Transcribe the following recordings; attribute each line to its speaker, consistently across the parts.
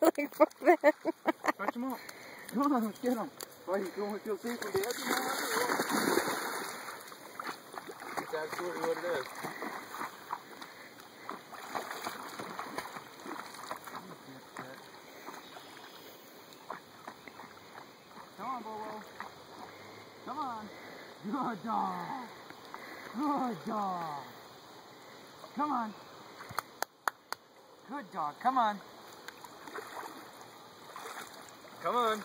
Speaker 1: Like, fuck that.
Speaker 2: Catch him up. Come on, let's get him. Why, you don't feel safe with the edge? That's absolutely what it is. Come on, Bobo. Come on. Good dog. Good dog. Come on. Good dog. Come on. Come on.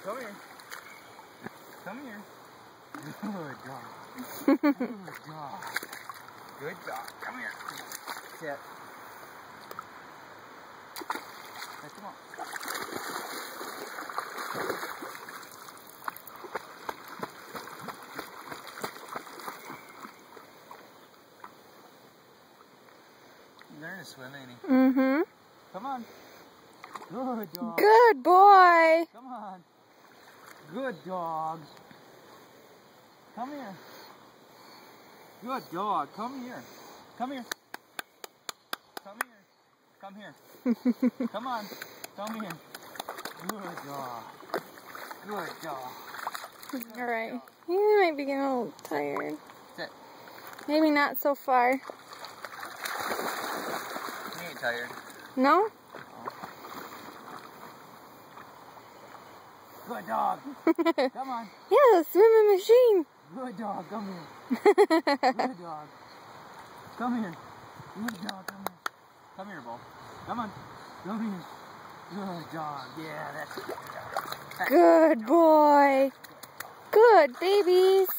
Speaker 2: Come here. Come here. Good dog. Good dog. Good dog. Come here. Sit. Hey, come on. He's learning to swim, ain't he?
Speaker 1: Mm-hmm.
Speaker 2: Come on. Good dog.
Speaker 1: Good boy.
Speaker 2: Come on. Good dog. Come here. Good dog. Come here. Come here. Come here. Come here. Come on. Come here. Good dog. Good dog.
Speaker 1: Alright. You might be getting a little tired.
Speaker 2: Sit.
Speaker 1: Maybe not so far.
Speaker 2: You ain't tired.
Speaker 1: No?
Speaker 2: Good dog. Come on.
Speaker 1: Yeah, the swimming machine.
Speaker 2: Good dog. Come here. Good dog. Come here. Good dog. Come here. Come here, Bo. Come on. Come here. Good dog. Yeah, that's it.
Speaker 1: Good boy. Good babies.